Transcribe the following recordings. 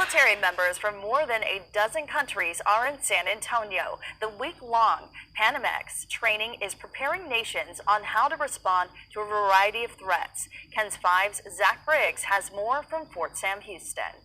Military members from more than a dozen countries are in San Antonio. The week-long Panamax training is preparing nations on how to respond to a variety of threats. KENS 5's Zach Briggs has more from Fort Sam Houston.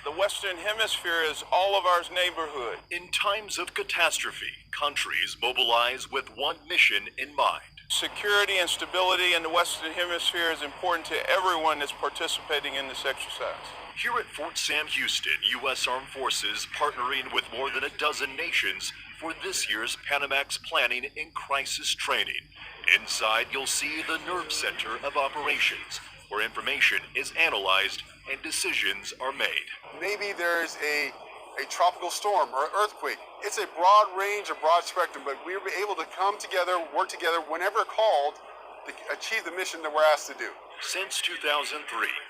The Western Hemisphere is all of our neighborhood. In times of catastrophe, countries mobilize with one mission in mind. Security and stability in the Western Hemisphere is important to everyone that's participating in this exercise. Here at Fort Sam Houston, U.S. Armed Forces partnering with more than a dozen nations for this year's Panamax Planning and Crisis Training. Inside, you'll see the nerve center of operations, where information is analyzed and decisions are made. Maybe there's a tropical storm or earthquake. It's a broad range, a broad spectrum, but we were able to come together, work together whenever called to achieve the mission that we're asked to do. Since 2003,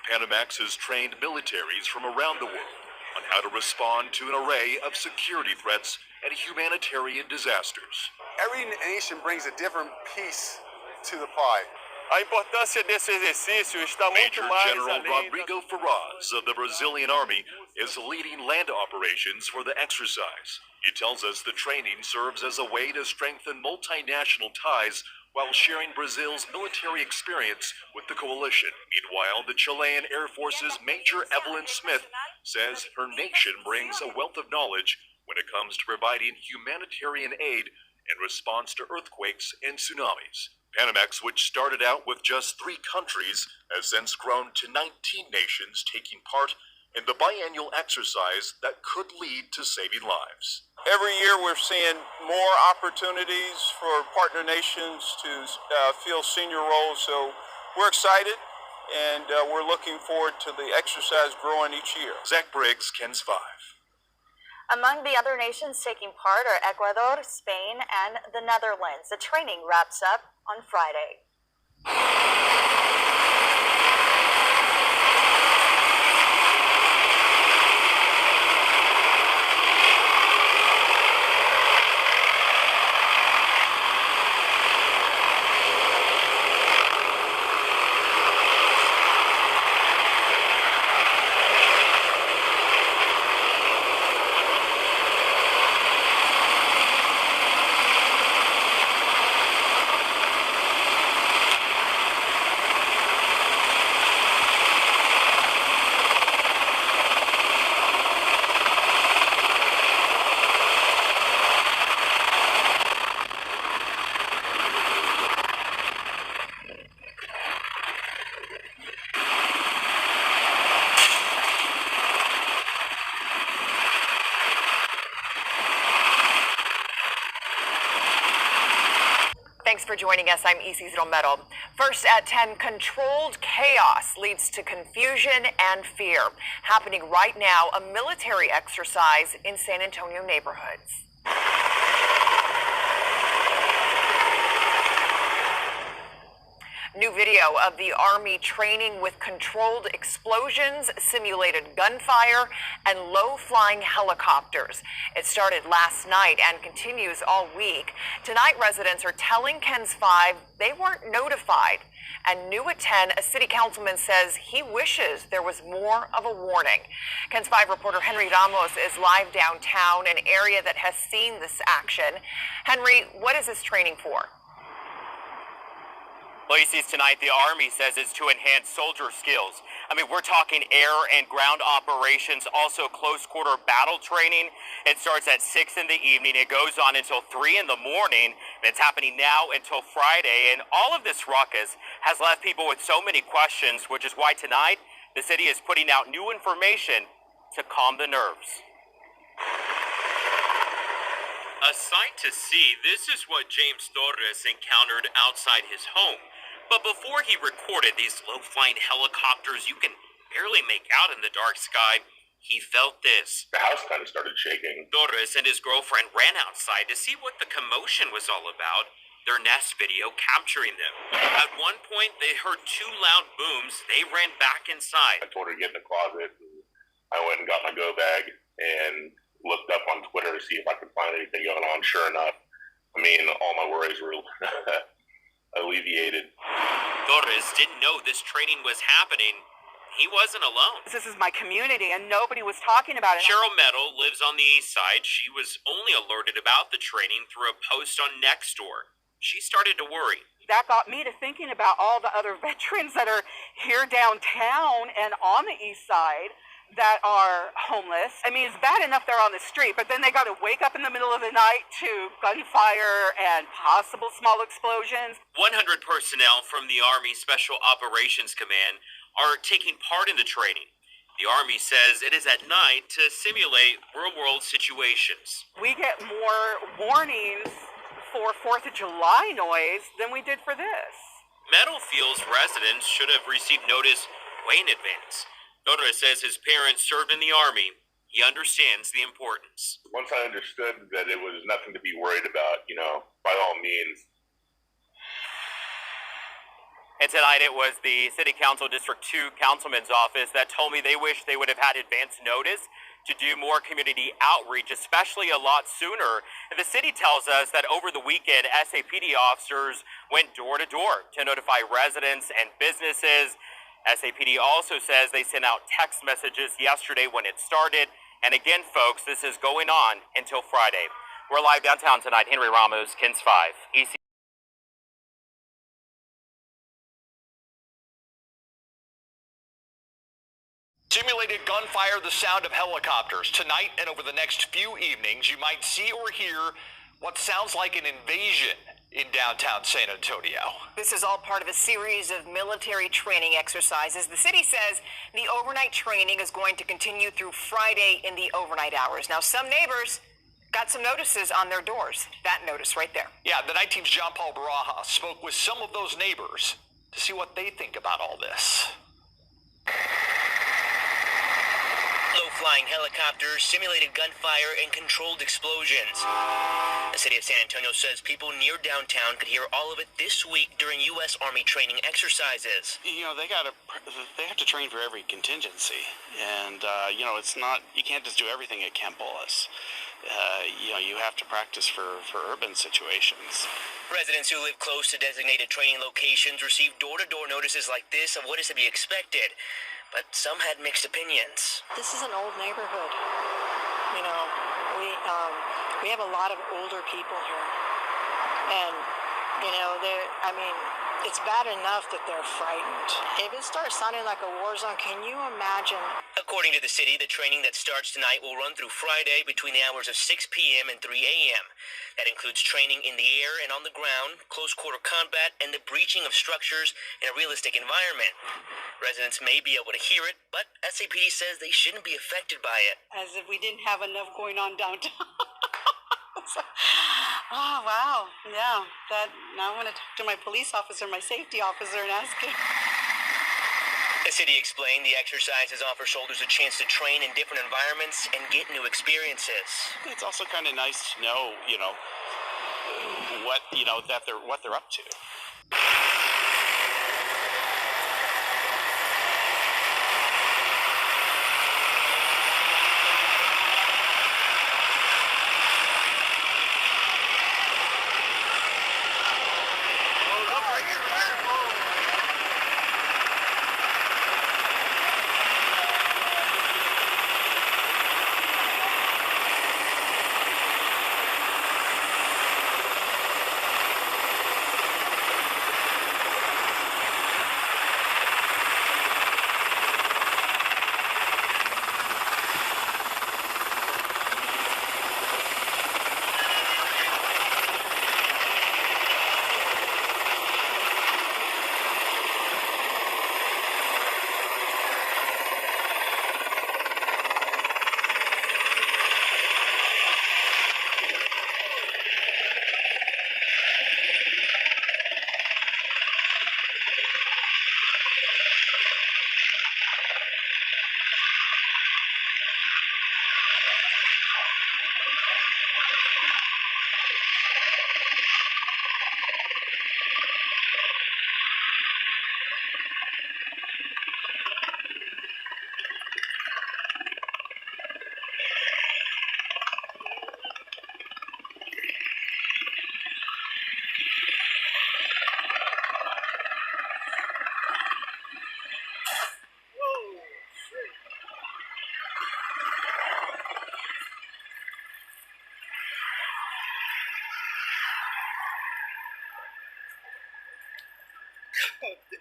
Panamax has trained militaries from around the world on how to respond to an array of security threats and humanitarian disasters. Every nation brings a different piece to the pie. A importância desse exercício está muito Major mais General além Rodrigo Ferraz of the Brazilian Army is leading land operations for the exercise. He tells us the training serves as a way to strengthen multinational ties while sharing Brazil's military experience with the coalition. Meanwhile, the Chilean Air Force's Major Evelyn Smith says her nation brings a wealth of knowledge when it comes to providing humanitarian aid in response to earthquakes and tsunamis. Panamax, which started out with just 3 countries, has since grown to 19 nations taking part in the biannual exercise that could lead to saving lives. Every year we're seeing more opportunities for partner nations to fill senior roles, so we're excited and we're looking forward to the exercise growing each year. Zach Briggs, KENS 5. Among the other nations taking part are Ecuador, Spain, and the Netherlands. The training wraps up on Friday. Thanks for joining us. I'm Isis Romero. First at 10, controlled chaos leads to confusion and fear. Happening right now, a military exercise in San Antonio neighborhoods. New video of the Army training with controlled explosions, simulated gunfire, and low-flying helicopters. It started last night and continues all week. Tonight, residents are telling KENS 5 they weren't notified. And new at 10, a city councilman says he wishes there was more of a warning. KENS 5 reporter Henry Ramos is live downtown, an area that has seen this action. Henry, what is this training for? Well, you see, tonight the Army says it's to enhance soldier skills. I mean, we're talking air and ground operations, also close-quarter battle training. It starts at 6 in the evening. It goes on until 3 in the morning. It's happening now until Friday. And all of this ruckus has left people with so many questions, which is why tonight the city is putting out new information to calm the nerves. A sight to see. This is what James Torres encountered outside his home. But before he recorded these low-flying helicopters you can barely make out in the dark sky, he felt this. The house kind of started shaking. Torres and his girlfriend ran outside to see what the commotion was all about, their Nest video capturing them. At one point, they heard 2 loud booms. They ran back inside. I told her to get in the closet, and I went and got my go bag and looked up on Twitter to see if I could find anything going on. Sure enough, I mean, all my worries were alleviated. Torres didn't know this training was happening. he wasn't alone. This is my community, and nobody was talking about it. Cheryl Meadow lives on the east side. She was only alerted about the training through a post on Nextdoor. She started to worry. That got me to thinking about all the other veterans that are here downtown and on the east side that are homeless. I mean, it's bad enough they're on the street, but then they got to wake up in the middle of the night to gunfire and possible small explosions. 100 personnel from the Army Special Operations Command are taking part in the training. The Army says it is at night to simulate real-world situations. We get more warnings for 4th of July noise than we did for this. Meadow feels residents should have received notice way in advance. Torres says his parents served in the Army. He understands the importance. Once I understood that it was nothing to be worried about, by all means. And tonight it was the City Council District 2 Councilman's office that told me they wish they would have had advance notice to do more community outreach, especially a lot sooner. And the city tells us that over the weekend, SAPD officers went door to door to notify residents and businesses. SAPD also says they sent out text messages yesterday when it started. And again, folks, this is going on until Friday. We're live downtown tonight. Henry Ramos, KENS 5, EC. Simulated gunfire, the sound of helicopters. Tonight and over the next few evenings, you might see or hear what sounds like an invasion in downtown San Antonio. This is all part of a series of military training exercises. The city says the overnight training is going to continue through Friday in the overnight hours. Now, some neighbors got some notices on their doors. That notice right there. Yeah, the night team's John Paul Baraja spoke with some of those neighbors to see what they think about all this. Low-flying helicopters, simulated gunfire, and controlled explosions. The city of San Antonio says people near downtown could hear all of it this week during U.S. Army training exercises. They have to train for every contingency, and it's not, you can't just do everything at Camp Bullis. You have to practice for urban situations. Residents who live close to designated training locations receive door-to-door notices like this of what is to be expected. But some had mixed opinions. This is an old neighborhood. We have a lot of older people here. And, it's bad enough that they're frightened. If it starts sounding like a war zone, can you imagine? According to the city, the training that starts tonight will run through Friday between the hours of 6 p.m. and 3 a.m. That includes training in the air and on the ground, close-quarter combat, and the breaching of structures in a realistic environment. Residents may be able to hear it, but SAPD says they shouldn't be affected by it. As if we didn't have enough going on downtown. Oh, wow. Yeah. Now I want to talk to my police officer, my safety officer, and ask him. The city explained the exercises offer soldiers a chance to train in different environments and get new experiences. It's also kind of nice to know, what they're up to.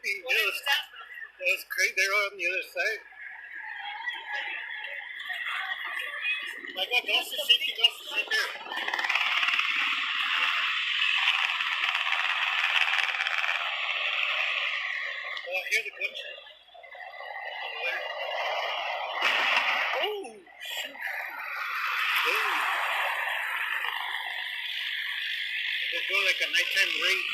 It's great. They're on the other side. I got glasses, safety glasses right there. Oh, I hear the gunshot. Oh, shoot. Oh. They're doing like a nighttime raid.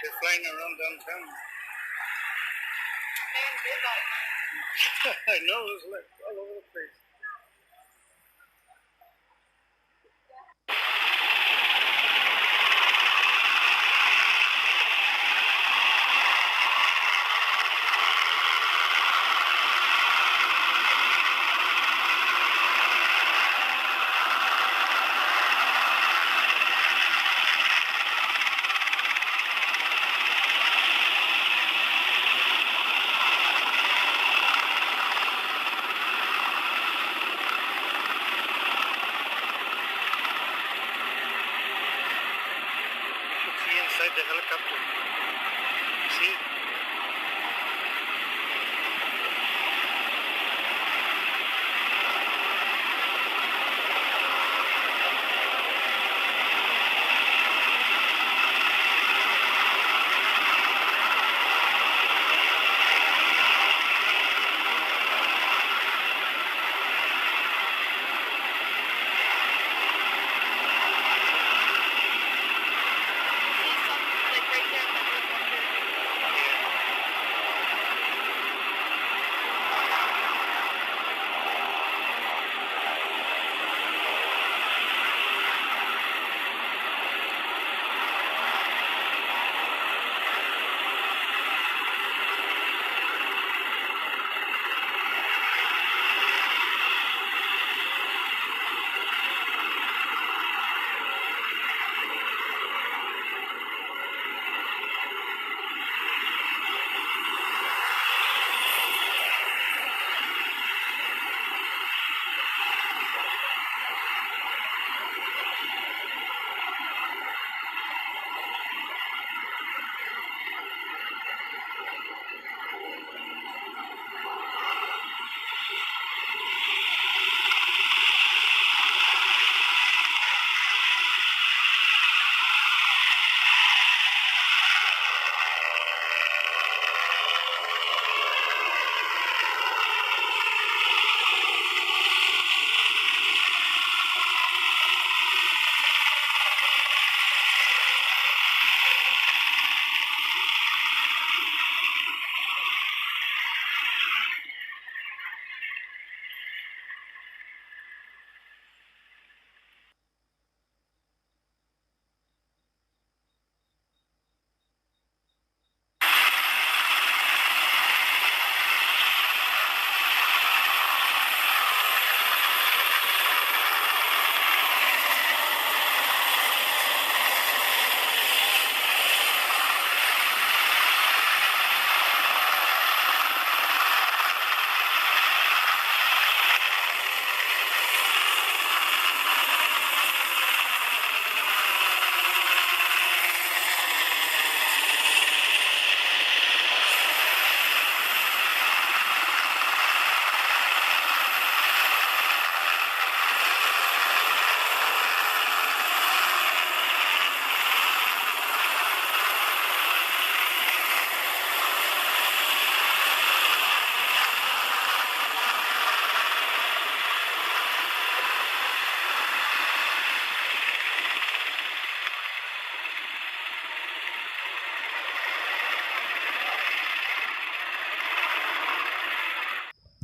They're flying around downtown. I know, it's like all over the place. Inside the helicopter. See it?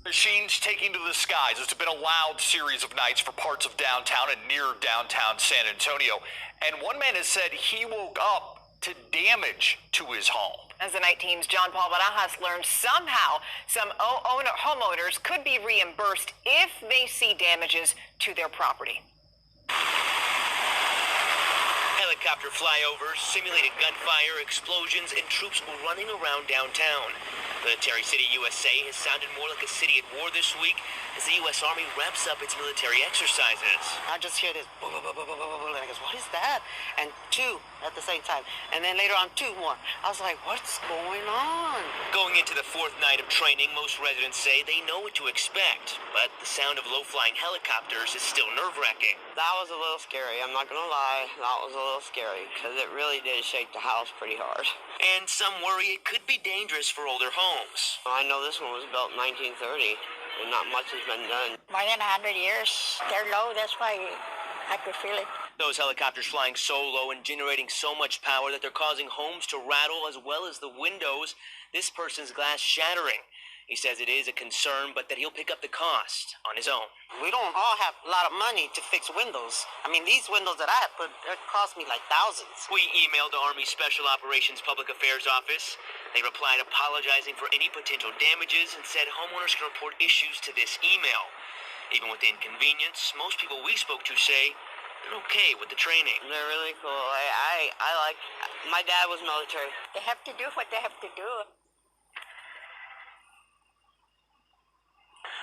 Machines taking to the skies. It's been a loud series of nights for parts of downtown and near downtown San Antonio. And one man has said he woke up to damage to his home. As the night team's John Paul Barajas learned somehow some homeowners could be reimbursed if they see damages to their property. helicopter flyovers, simulated gunfire, explosions, and troops running around downtown. Military City, USA has sounded more like a city at war this week as the U.S. Army wraps up its military exercises. I just hear this boom, boom, boom, boom, boom, boom, boom, and I goes, what is that? And two at the same time. And then later on, two more. I was like, what's going on? Going into the fourth night of training, most residents say they know what to expect, but the sound of low-flying helicopters is still nerve-wracking. That was a little scary. I'm not going to lie. That was a little scary because it really did shake the house pretty hard. And some worry it could be dangerous for older homes. I know this one was built in 1930, and not much has been done. More than 100 years. They're low, that's why I could feel it. Those helicopters flying so low and generating so much power that they're causing homes to rattle as well as the windows. This person's glass shattering. He says it is a concern, but that he'll pick up the cost on his own. We don't all have a lot of money to fix windows. I mean, these windows that I have put, it cost me like thousands. We emailed the Army Special Operations Public Affairs Office. They replied apologizing for any potential damages and said homeowners can report issues to this email. Even with the inconvenience, most people we spoke to say they're okay with the training. They're really cool. I like, my dad was military. They have to do what they have to do.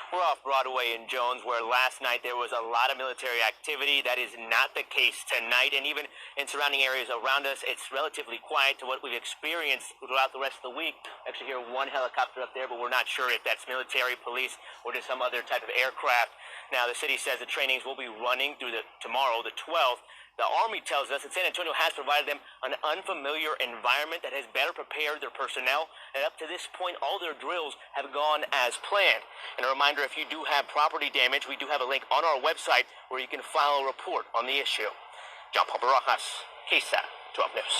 We're off Broadway in Jones, where last night there was a lot of military activity. That is not the case tonight, and even in surrounding areas around us, it's relatively quiet to what we've experienced throughout the rest of the week. Actually hear one helicopter up there, but we're not sure if that's military, police, or just some other type of aircraft. Now, the city says the trainings will be running through tomorrow, the 12th. The Army tells us that San Antonio has provided them an unfamiliar environment that has better prepared their personnel, and up to this point, all their drills have gone as planned. And a reminder, if you do have property damage, we do have a link on our website where you can file a report on the issue. John Paul Barajas, KSAT 12 News.